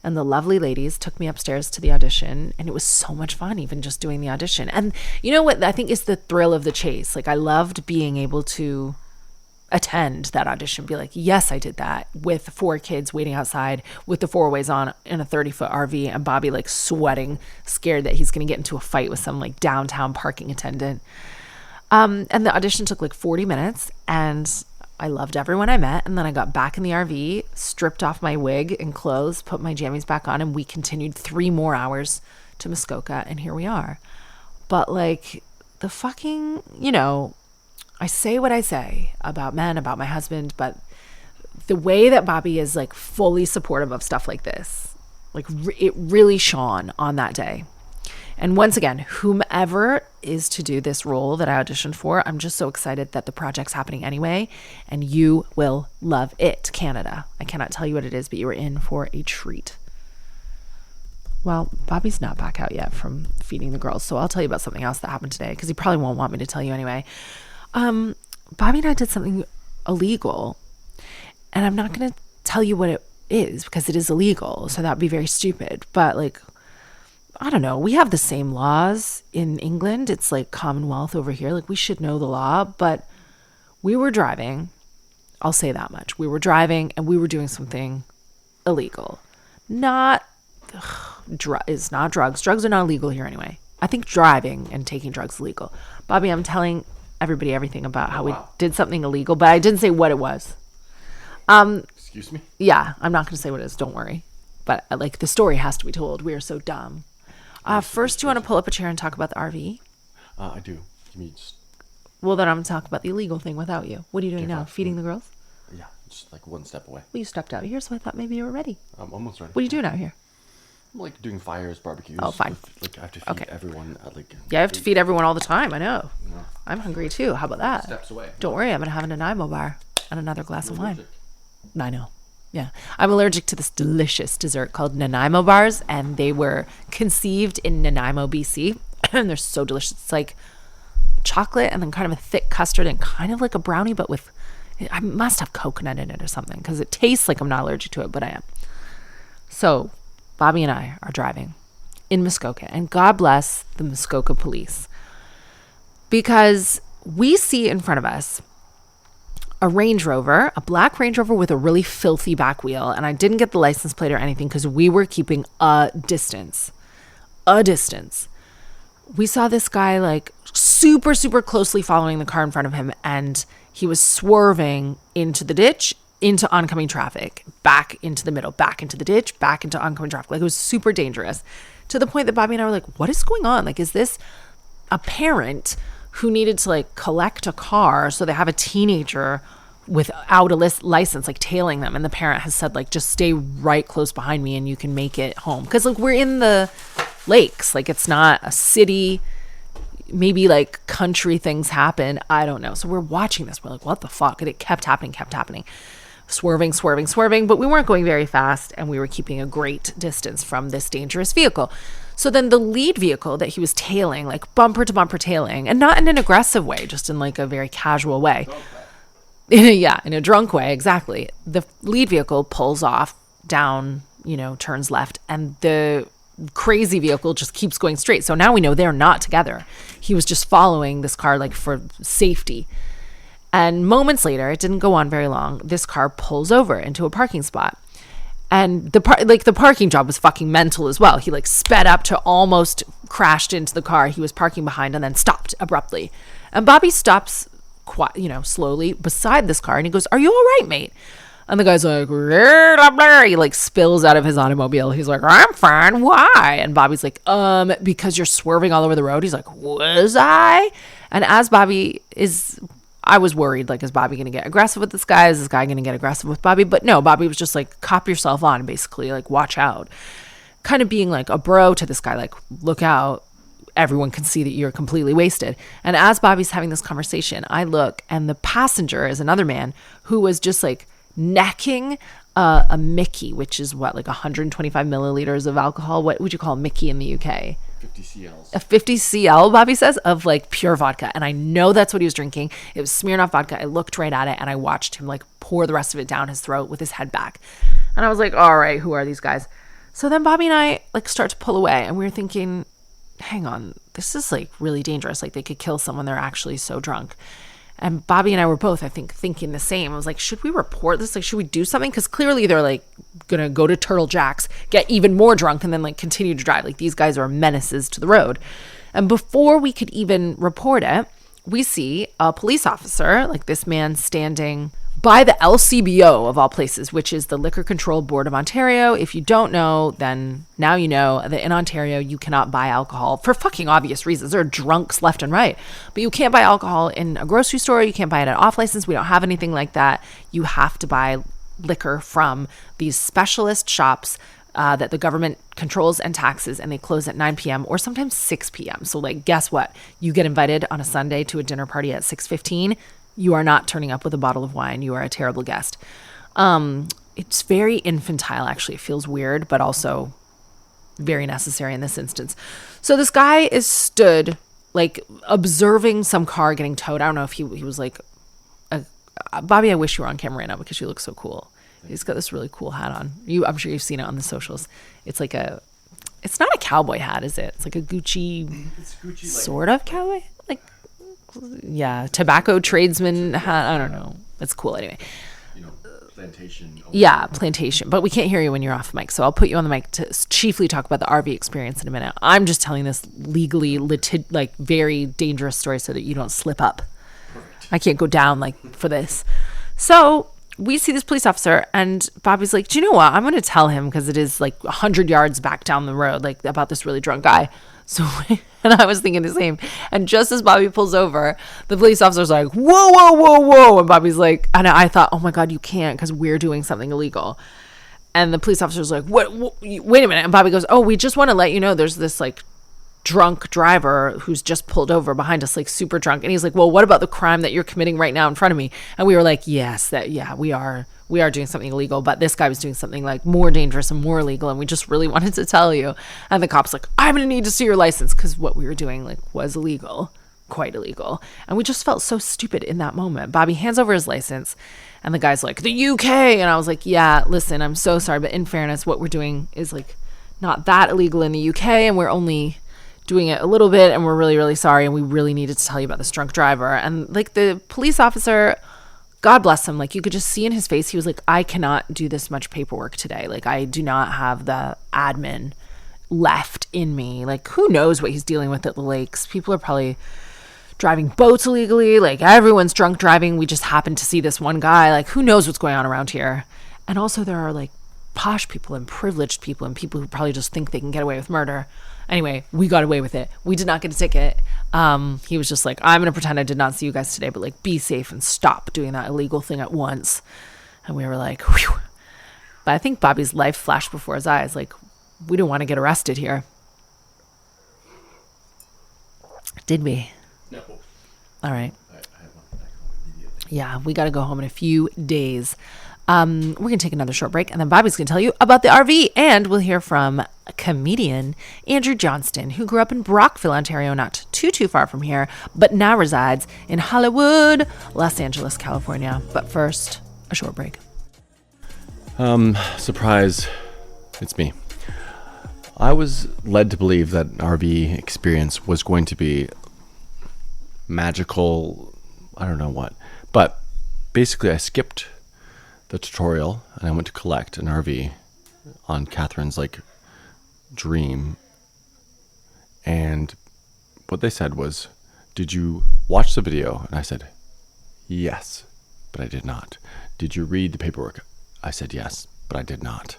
and the lovely ladies took me upstairs to the audition. And it was so much fun, even just doing the audition. And you know what I think is the thrill of the chase? Like I loved being able to attend that audition, be like, yes, I did that with 4 kids waiting outside with the 4-ways on in a 30-foot RV and Bobby like sweating, scared that he's going to get into a fight with some like downtown parking attendant. And the audition took like 40 minutes and I loved everyone I met. And then I got back in the RV, stripped off my wig and clothes, put my jammies back on, and we continued 3 more hours to Muskoka. And here we are. But like the fucking, you know, I say what I say about men, about my husband, but the way that Bobby is like fully supportive of stuff like this, like it really shone on that day. And once again, whomever is to do this role that I auditioned for, I'm just so excited that the project's happening anyway, and you will love it, Canada. I cannot tell you what it is, but you are in for a treat. Well, Bobby's not back out yet from feeding the girls, so I'll tell you about something else that happened today, because he probably won't want me to tell you anyway. Bobby and I did something illegal, and I'm not going to tell you what it is because it is illegal, so that would be very stupid. But like, I don't know, we have the same laws in England. It's like Commonwealth over here. Like we should know the law, but we were driving. I'll say that much. We were driving and we were doing something illegal. It's not drugs. Drugs are not illegal here anyway. I think driving and taking drugs is illegal. Bobby, I'm telling everybody everything about how we did something illegal, but I didn't say what it was. Excuse me? Yeah, I'm not going to say what it is. Don't worry. But like the story has to be told. We are so dumb. First, do you want to pull up a chair and talk about the RV? I do. Give me just... Well, then I'm going to talk about the illegal thing without you. What are you doing now? Feeding the girls? Yeah, just like one step away. Well, you stepped out here, so I thought maybe you were ready. I'm almost ready. What are you doing out here? I'm like doing fires, barbecues. Oh, fine. Like I have to feed everyone at like... Yeah, I have to feed everyone all the time. I know. Yeah. I'm hungry too. How about that? Steps away. Don't worry. I'm going to have a Nanaimo bar and another glass of wine. I know. Yeah. I'm allergic to this delicious dessert called Nanaimo bars, and they were conceived in Nanaimo, BC, and they're so delicious. It's like chocolate and then kind of a thick custard and kind of like a brownie, but with, I must have coconut in it or something because it tastes like I'm not allergic to it, but I am. So Bobby and I are driving in Muskoka. And God bless the Muskoka police. Because we see in front of us a Range Rover, a black Range Rover with a really filthy back wheel. And I didn't get the license plate or anything because we were keeping a distance. We saw this guy like super, super closely following the car in front of him. And he was swerving into the ditch, into oncoming traffic, back into the middle, back into the ditch, back into oncoming traffic. Like, it was super dangerous, to the point that Bobby and I were like, what is going on? Like, is this a parent who needed to like collect a car so they have a teenager without a license like tailing them, and the parent has said like, just stay right close behind me and you can make it home? Because like, we're in the lakes, like it's not a city. Maybe like country things happen, I don't know. So we're watching this, we're like, what the fuck? And it kept happening, swerving, but we weren't going very fast, and we were keeping a great distance from this dangerous vehicle. So then the lead vehicle that he was tailing, like bumper to bumper tailing, and not in an aggressive way, just in like a very casual way. In a drunk way, exactly. The lead vehicle pulls off down, turns left, and the crazy vehicle just keeps going straight. So now we know they're not together. He was just following this car like for safety. And moments later, it didn't go on very long, this car pulls over into a parking spot. And the parking job was fucking mental as well. He like sped up to almost crashed into the car he was parking behind, and then stopped abruptly. And Bobby stops slowly beside this car, and he goes, "Are you all right, mate?" And the guy's like, blah, blah, blah. He like spills out of his automobile. He's like, "I'm fine. Why?" And Bobby's like, because you're swerving all over the road." He's like, "Was I?" And as Bobby is, I was worried, like, is Bobby going to get aggressive with this guy? Is this guy going to get aggressive with Bobby? But no, Bobby was just like, cop yourself on, basically, like, watch out. Kind of being like a bro to this guy, like, look out. Everyone can see that you're completely wasted. And as Bobby's having this conversation, I look, and the passenger is another man who was just like necking a Mickey, which is what, like 125 milliliters of alcohol. What would you call Mickey in the UK? 50 CLs. A 50 CL, Bobby says, of like pure vodka. And I know that's what he was drinking. It was Smirnoff vodka. I looked right at it, and I watched him like pour the rest of it down his throat with his head back. And I was like, all right, who are these guys? So then Bobby and I like start to pull away, and we were thinking, hang on, this is like really dangerous. Like, they could kill someone. They're actually so drunk. And Bobby and I were both, I think, thinking the same. I was like, should we report this? Like, should we do something? Because clearly they're like going to go to Turtle Jack's, get even more drunk, and then like continue to drive. Like, these guys are menaces to the road. And before we could even report it, we see a police officer, like this man standing by the LCBO of all places, which is the Liquor Control Board of Ontario. If you don't know, then now you know that in Ontario, you cannot buy alcohol for fucking obvious reasons. There are drunks left and right, but you can't buy alcohol in a grocery store. You can't buy it at off license. We don't have anything like that. You have to buy liquor from these specialist shops that the government controls and taxes, and they close at 9 p.m. or sometimes 6 p.m. So like, guess what? You get invited on a Sunday to a dinner party at 6:15. You are not turning up with a bottle of wine. You are a terrible guest. It's very infantile, actually. It feels weird, but also very necessary in this instance. So this guy is stood, like, observing some car getting towed. I don't know if he was like, Bobby, I wish you were on camera right now because you look so cool. He's got this really cool hat on. I'm sure you've seen it on the socials. It's like it's not a cowboy hat, is it? It's like a Gucci, it's Gucci sort of cowboy? Like, yeah, tobacco tradesman hat. I don't know. It's cool anyway. Plantation. Yeah, plantation. But we can't hear you when you're off mic, so I'll put you on the mic to chiefly talk about the RV experience in a minute. I'm just telling this legally, like, very dangerous story so that you don't slip up. Perfect. I can't go down, like, for this. So we see this police officer, and Bobby's like, do you know what? I'm going to tell him, because it is like 100 yards back down the road, like, about this really drunk guy. So, and I was thinking the same. And just as Bobby pulls over, the police officer's like, whoa, whoa, whoa, whoa. And Bobby's like, and I thought, oh my God, you can't, because we're doing something illegal. And the police officer's like, wait a minute. And Bobby goes, oh, we just want to let you know there's this like drunk driver who's just pulled over behind us, like super drunk. And he's like, well, what about the crime that you're committing right now in front of me? And we were like, yes, we are doing something illegal, but this guy was doing something like more dangerous and more illegal, and we just really wanted to tell you. And the cop's like, I'm gonna need to see your license, because what we were doing like was illegal, quite illegal. And we just felt so stupid in that moment. Bobby hands over his license, and the guy's like, the UK. And I was like, yeah, listen, I'm so sorry, but in fairness, what we're doing is like not that illegal in the UK, and we're only doing it a little bit, and we're really, really sorry, and we really needed to tell you about this drunk driver. And like the police officer, God bless him, like you could just see in his face, he was like, I cannot do this much paperwork today. Like I do not have the admin left in me. Like who knows what he's dealing with at the lakes. People are probably driving boats illegally. Like everyone's drunk driving. We just happened to see this one guy. Like who knows what's going on around here. And also there are like posh people and privileged people and people who probably just think they can get away with murder. Anyway, we got away with it. We did not get a ticket. He was just like, I'm going to pretend I did not see you guys today, but like be safe and stop doing that illegal thing at once. And we were like, whew. But I think Bobby's life flashed before his eyes. Like, we don't want to get arrested here. Did we? No. All right. I have one back home immediately. Yeah, we got to go home in a few days. We're going to take another short break, and then Bobby's going to tell you about the RV, and we'll hear from comedian Andrew Johnston, who grew up in Brockville, Ontario, not too far from here, but now resides in Hollywood, Los Angeles, California. But first, a short break. Surprise, it's me. I was led to believe that RV experience was going to be magical, I don't know what, but basically I skipped the tutorial and I went to collect an RV on Catherine's like dream, and what they said was, did you watch the video? And I said yes, but I did not. Did you read the paperwork? I said yes, but I did not.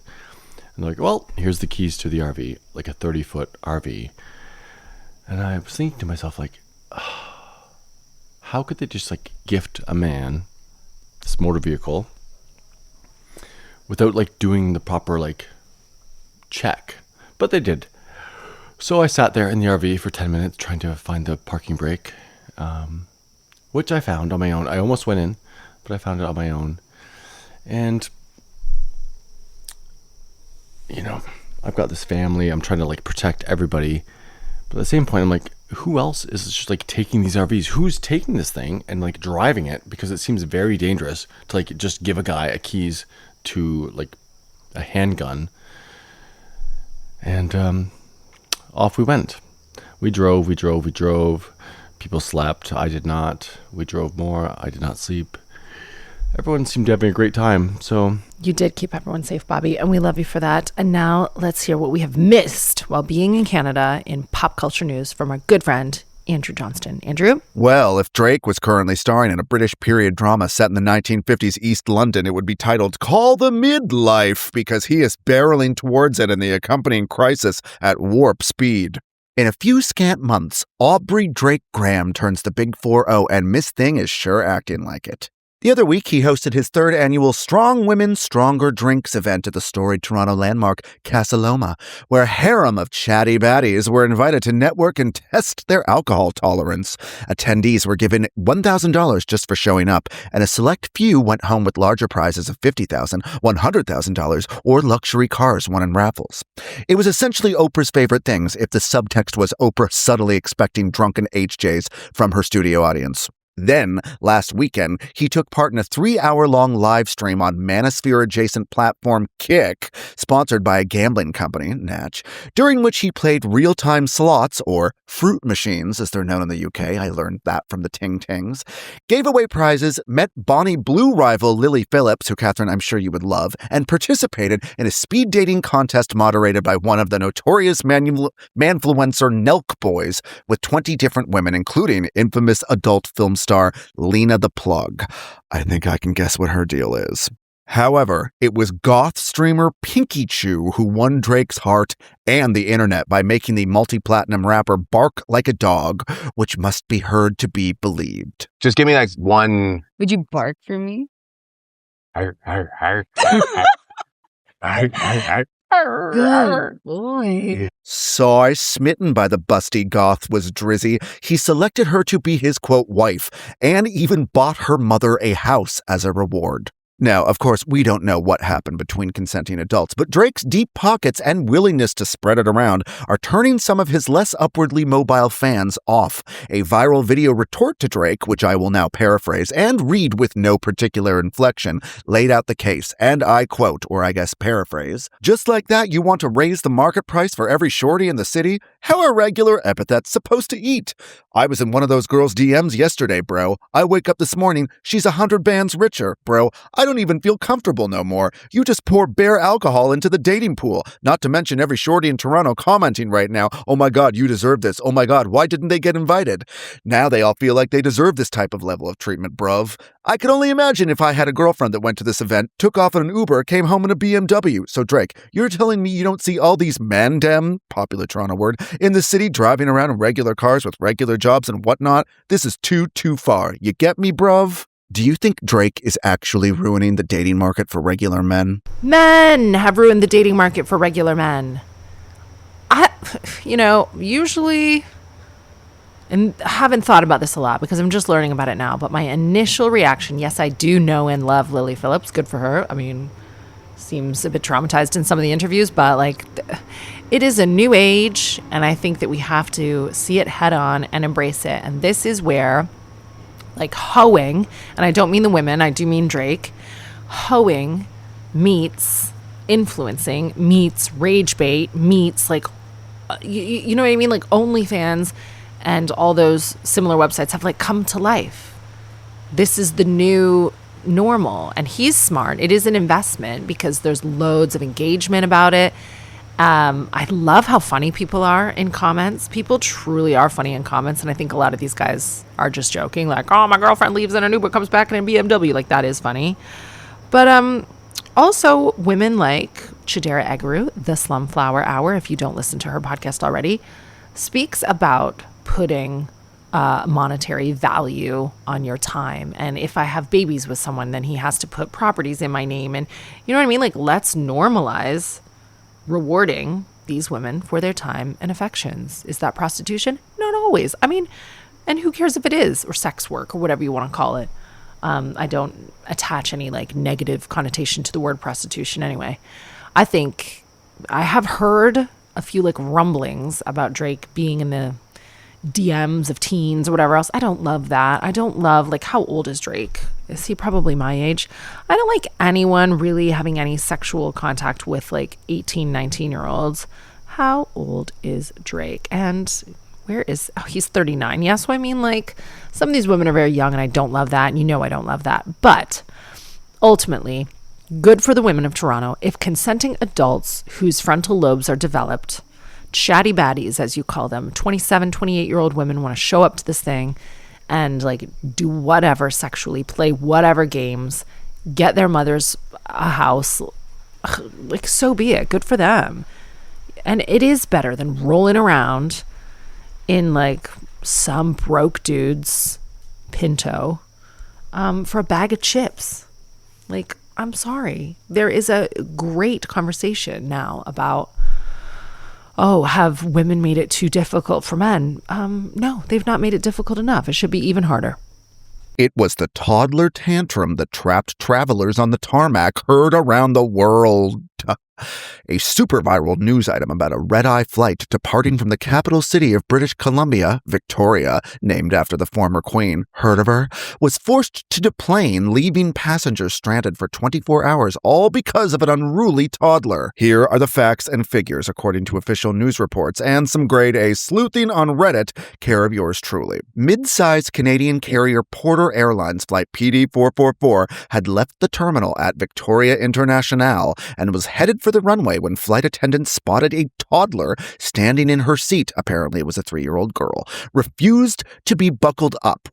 And they're like, well, here's the keys to the RV, like a 30-foot RV. And I was thinking to myself, like, how could they just like gift a man this motor vehicle without like doing the proper like check? But they did. So I sat there in the RV for 10 minutes trying to find the parking brake, which I found on my own. I almost went in, but I found it on my own. And you know, I've got this family. I'm trying to like protect everybody. But at the same point, I'm like, who else is just like taking these RVs? Who's taking this thing and like driving it? Because it seems very dangerous to like just give a guy a keys to like a handgun. And off we went. We drove. People slept. I did not. We drove more. I did not sleep. Everyone seemed to be having a great time, so... You did keep everyone safe, Bobby, and we love you for that. And now let's hear what we have missed while being in Canada in pop culture news from our good friend, Andrew Johnston. Andrew? Well, if Drake was currently starring in a British period drama set in the 1950s East London, it would be titled Call the Midlife, because he is barreling towards it in the accompanying crisis at warp speed. In a few scant months, Aubrey Drake Graham turns the big 4-0, and Miss Thing is sure acting like it. The other week, he hosted his third annual Strong Women, Stronger Drinks event at the storied Toronto landmark Casa Loma, where a harem of chatty baddies were invited to network and test their alcohol tolerance. Attendees were given $1,000 just for showing up, and a select few went home with larger prizes of $50,000, $100,000, or luxury cars won in raffles. It was essentially Oprah's favorite things, if the subtext was Oprah subtly expecting drunken HJs from her studio audience. Then, last weekend, he took part in a 3-hour-long live stream on Manosphere-adjacent platform Kick, sponsored by a gambling company, Natch, during which he played real-time slots, or fruit machines, as they're known in the UK. I learned that from the Ting Tings. Gave away prizes, met Bonnie Blue rival Lily Phillips, who, Catherine, I'm sure you would love, and participated in a speed dating contest moderated by one of the notorious manfluencer Nelk boys, with 20 different women, including infamous adult film star Lena the Plug. I think I can guess what her deal is. However, it was goth streamer Pinky Chew who won Drake's heart and the internet by making the multi-platinum rapper bark like a dog, which must be heard to be believed. Just give me like one. Would you bark for me? Good boy. Sigh smitten by the busty goth was Drizzy. He selected her to be his, quote, wife, and even bought her mother a house as a reward. Now, of course, we don't know what happened between consenting adults, but Drake's deep pockets and willingness to spread it around are turning some of his less upwardly mobile fans off. A viral video retort to Drake, which I will now paraphrase and read with no particular inflection, laid out the case, and I quote, or I guess paraphrase, "Just like that, you want to raise the market price for every shorty in the city? How irregular epithet's supposed to eat? I was in one of those girls' DMs yesterday, bro. I wake up this morning, she's 100 bands richer, bro. I don't even feel comfortable no more. You just pour bare alcohol into the dating pool. Not to mention every shorty in Toronto commenting right now, oh my god, you deserve this. Oh my god, why didn't they get invited? Now they all feel like they deserve this type of level of treatment, bruv. I could only imagine if I had a girlfriend that went to this event, took off in an Uber, came home in a BMW. So Drake, you're telling me you don't see all these men, popular Toronto word, in the city driving around in regular cars with regular jobs and whatnot? This is too far. You get me, bruv? Do you think Drake is actually ruining the dating market for regular men? Men have ruined the dating market for regular men. Usually, and I haven't thought about this a lot because I'm just learning about it now, but my initial reaction, yes, I do know and love Lily Phillips. Good for her. I mean, seems a bit traumatized in some of the interviews, but it is a new age, and I think that we have to see it head on and embrace it. And this is where hoeing, and I don't mean the women, I do mean Drake, hoeing meets influencing, meets rage bait, meets you know what I mean? OnlyFans and all those similar websites have come to life. This is the new normal, and he's smart. It is an investment because there's loads of engagement about it. I love how funny people are in comments. People truly are funny in comments, and I think a lot of these guys are just joking, oh, my girlfriend leaves in an Uber, comes back in a BMW. That is funny. But also women like Chidera Eggeru, the Slumflower Hour, if you don't listen to her podcast already, speaks about putting monetary value on your time. And if I have babies with someone, then he has to put properties in my name. And you know what I mean? Let's normalize rewarding these women for their time and affections. Is that prostitution? Not always. I mean, and who cares if it is, or sex work, or whatever you want to call it. I don't attach any negative connotation to the word prostitution anyway. I think I have heard a few rumblings about Drake being in the DMs of teens or whatever else. I don't love that. I don't love, how old is Drake? Is he probably my age? I don't like anyone really having any sexual contact with 18, 19-year-olds. How old is Drake? And where is, he's 39. Yeah, so I mean, some of these women are very young, and I don't love that, and I don't love that. But ultimately, good for the women of Toronto if consenting adults whose frontal lobes are developed, chatty baddies, as you call them, 27, 28-year-old women want to show up to this thing and do whatever sexually, play whatever games, get their mothers a house, so be it. Good for them. And it is better than rolling around in some broke dude's Pinto for a bag of chips. I'm sorry. There is a great conversation now about, have women made it too difficult for men? No, they've not made it difficult enough. It should be even harder. It was the toddler tantrum that trapped travelers on the tarmac heard around the world. A super viral news item about a red-eye flight departing from the capital city of British Columbia, Victoria, named after the former queen, heard of her, was forced to deplane, leaving passengers stranded for 24 hours, all because of an unruly toddler. Here are the facts and figures according to official news reports and some grade A sleuthing on Reddit, care of yours truly. Mid-sized Canadian carrier Porter Airlines flight PD444 had left the terminal at Victoria International and was headed for the runway when flight attendants spotted a toddler standing in her seat, apparently it was a 3-year-old girl, refusing to be buckled up,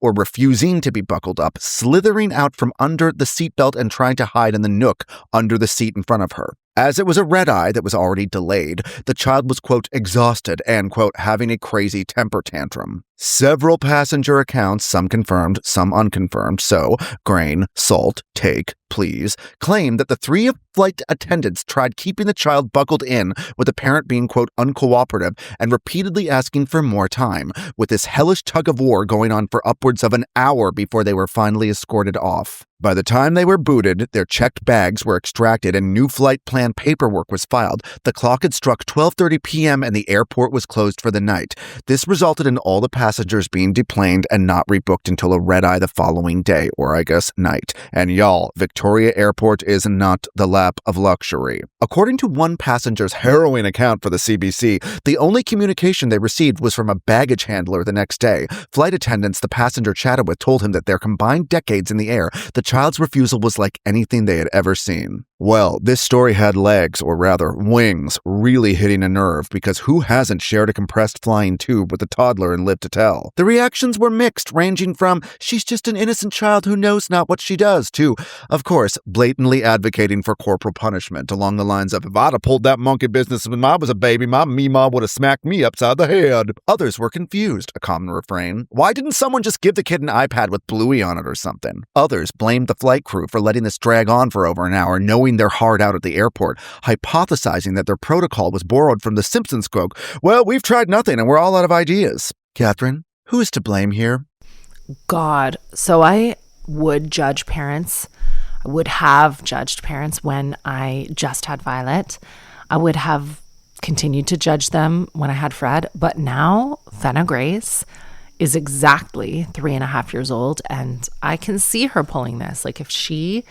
slithering out from under the seatbelt and trying to hide in the nook under the seat in front of her. As it was a red-eye that was already delayed, the child was, quote, exhausted and, quote, having a crazy temper tantrum. Several passenger accounts, some confirmed, some unconfirmed, so grain, salt, take, please, claim that the three flight attendants tried keeping the child buckled in, with the parent being, quote, uncooperative and repeatedly asking for more time, with this hellish tug of war going on for upwards of an hour before they were finally escorted off. By the time they were booted, their checked bags were extracted and new flight plan paperwork was filed. The clock had struck 12:30 p.m. and the airport was closed for the night. This resulted in all the passengers being deplaned and not rebooked until a red-eye the following day, or I guess night. And y'all, Victoria Airport is not the lap of luxury. According to one passenger's harrowing account for the CBC, the only communication they received was from a baggage handler the next day. Flight attendants the passenger chatted with told him that their combined decades in the air, the child's refusal was like anything they had ever seen. Well, this story had legs, or rather wings, really hitting a nerve, because who hasn't shared a compressed flying tube with a toddler and lived to tell? The reactions were mixed, ranging from, she's just an innocent child who knows not what she does, to, of course, blatantly advocating for corporal punishment along the lines of, if I'd have pulled that monkey business when I was a baby, my meemaw would have smacked me upside the head. Others were confused, a common refrain. Why didn't someone just give the kid an iPad with Bluey on it or something? Others blamed the flight crew for letting this drag on for over an hour, knowing they're hard out at the airport, hypothesizing that their protocol was borrowed from the Simpsons quote, well, we've tried nothing and we're all out of ideas. Catherine, who is to blame here? God. So I would judge parents. I would have judged parents when I just had Violet. I would have continued to judge them when I had Fred. But now Fenna Grace is exactly 3.5 years old, and I can see her pulling this. Like, if she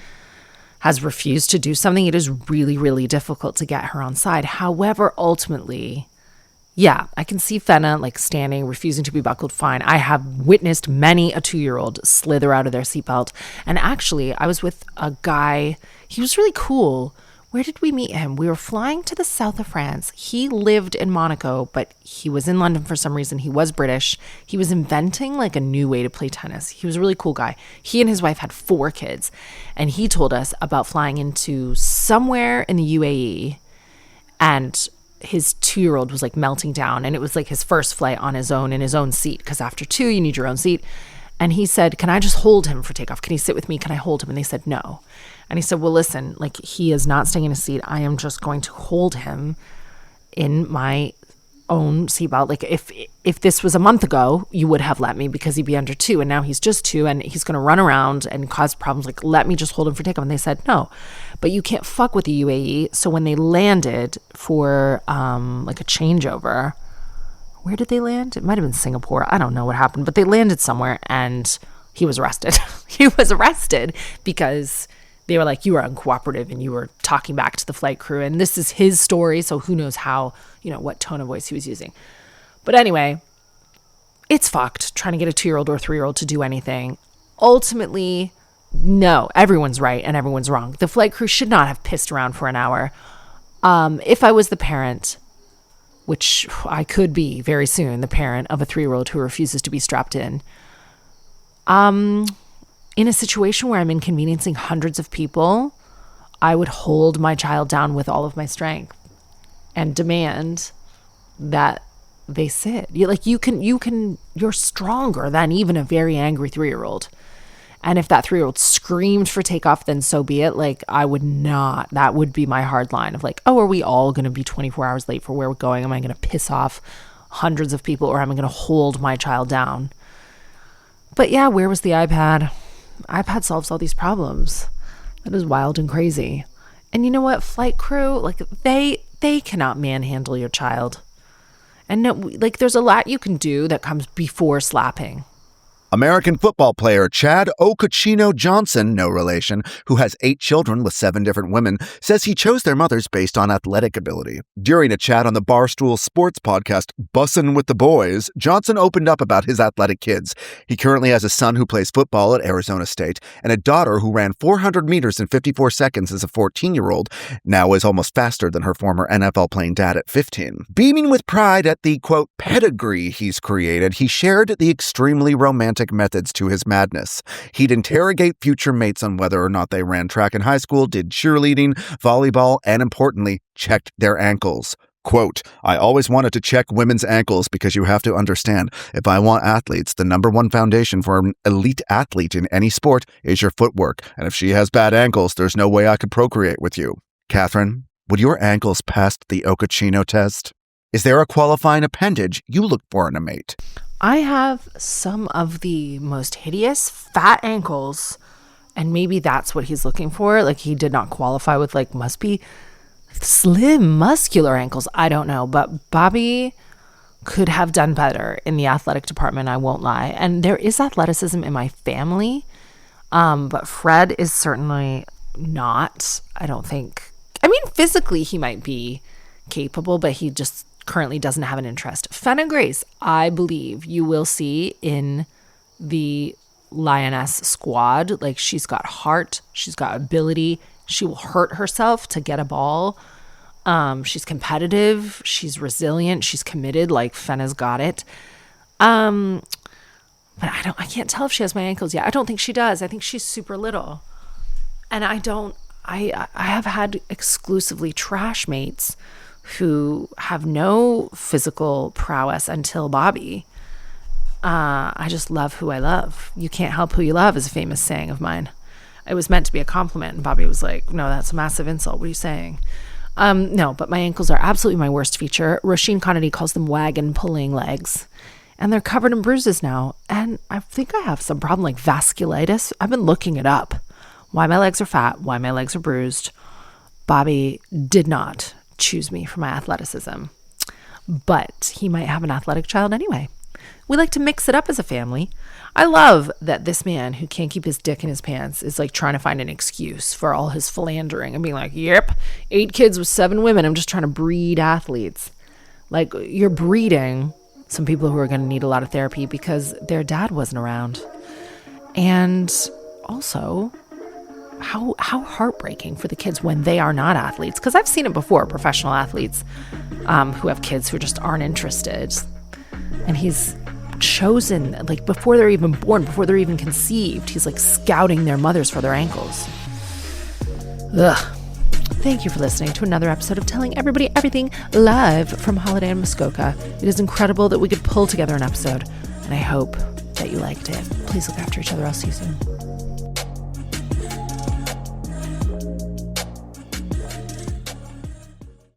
has refused to do something, it is really, really difficult to get her on side. However, ultimately, yeah, I can see Fenna like standing, refusing to be buckled, fine. I have witnessed many a 2-year-old slither out of their seatbelt. And actually, I was with a guy, he was really cool. Where did we meet him? We were flying to the south of France. He lived in Monaco, but he was in London for some reason. He was British. He was inventing like a new way to play tennis. He was a really cool guy. He and his wife had 4 kids. And he told us about flying into somewhere in the UAE, and his 2-year-old was like melting down. And it was like his first flight on his own in his own seat, because after 2, you need your own seat. And he said, can I just hold him for takeoff? Can he sit with me? Can I hold him? And they said, no. And he said, well, listen, like, he is not staying in a seat. I am just going to hold him in my own seatbelt. Like, if this was a month ago, you would have let me, because he'd be under 2. And now he's just 2 and he's going to run around and cause problems. Like, let me just hold him for takeoff. And they said, no, but you can't fuck with the UAE. So when they landed for like a changeover, where did they land? It might have been Singapore. I don't know what happened, but they landed somewhere and he was arrested. He was arrested because they were like, you were uncooperative and you were talking back to the flight crew. And this is his story, so who knows how, what tone of voice he was using. But anyway, it's fucked trying to get a 2-year-old or a 3-year-old to do anything. Ultimately, no, everyone's right and everyone's wrong. The flight crew should not have pissed around for an hour. If I was the parent, which I could be very soon, the parent of a 3-year-old who refuses to be strapped in a situation where I'm inconveniencing hundreds of people, I would hold my child down with all of my strength and demand that they sit. You're stronger than even a very angry 3-year-old. And if that 3-year-old screamed for takeoff, then so be it. Like, I would not, that would be my hard line of like, oh, are we all going to be 24 hours late for where we're going? Am I going to piss off hundreds of people, or am I going to hold my child down? But yeah, where was the iPad? iPad solves all these problems. That is wild and crazy. And you know what? Flight crew, like, they cannot manhandle your child. And no, like, there's a lot you can do that comes before slapping. American football player Chad Johnson, no relation, who has 8 children with 7 different women, says he chose their mothers based on athletic ability. During a chat on the Barstool Sports podcast Bussin' with the Boys, Johnson opened up about his athletic kids. He currently has a son who plays football at Arizona State and a daughter who ran 400 meters in 54 seconds as a 14-year-old, now is almost faster than her former NFL-playing dad at 15. Beaming with pride at the, quote, pedigree he's created, he shared the extremely romantic methods to his madness. He'd interrogate future mates on whether or not they ran track in high school, did cheerleading, volleyball, and importantly, checked their ankles. Quote, I always wanted to check women's ankles because you have to understand, if I want athletes, the number one foundation for an elite athlete in any sport is your footwork. And if she has bad ankles, there's no way I could procreate with you. Katherine, would your ankles pass the Occhino test? Is there a qualifying appendage you look for in a mate? I have some of the most hideous fat ankles, and maybe that's what he's looking for. Like, he did not qualify with, like, must be slim, muscular ankles. I don't know, but Bobby could have done better in the athletic department, I won't lie. And there is athleticism in my family, but Fred is certainly not. I don't think, I mean, physically he might be capable, but he just currently doesn't have an interest. Fenna Grace, I believe you will see in the Lioness squad. Like, she's got heart, she's got ability, she will hurt herself to get a ball. She's competitive, she's resilient, she's committed. Like, Fenna's got it. But I can't tell if she has my ankles yet. I don't think she does. I think she's super little. And I have had exclusively trash mates who have no physical prowess until Bobby. I just love who I love. You can't help who you love is a famous saying of mine. It was meant to be a compliment, and Bobby was like, no, that's a massive insult. What are you saying? No, but my ankles are absolutely my worst feature. Roisin Kennedy calls them wagon pulling legs, and they're covered in bruises now. And I think I have some problem like vasculitis. I've been looking it up. Why my legs are fat, why my legs are bruised. Bobby did not choose me for my athleticism, but he might have an athletic child anyway. We like to mix it up as a family. I love that this man who can't keep his dick in his pants is like trying to find an excuse for all his philandering and being like, yep, 8 kids with 7 women. I'm just trying to breed athletes. Like, you're breeding some people who are going to need a lot of therapy because their dad wasn't around. And also, how heartbreaking for the kids when they are not athletes. Because I've seen it before, professional athletes who have kids who just aren't interested. And he's chosen, like, before they're even born, before they're even conceived, he's like scouting their mothers for their ankles. Ugh. Thank you for listening to another episode of Telling Everybody Everything live from Holiday in Muskoka. It is incredible that we could pull together an episode, and I hope that you liked it. Please look after each other. I'll see you soon.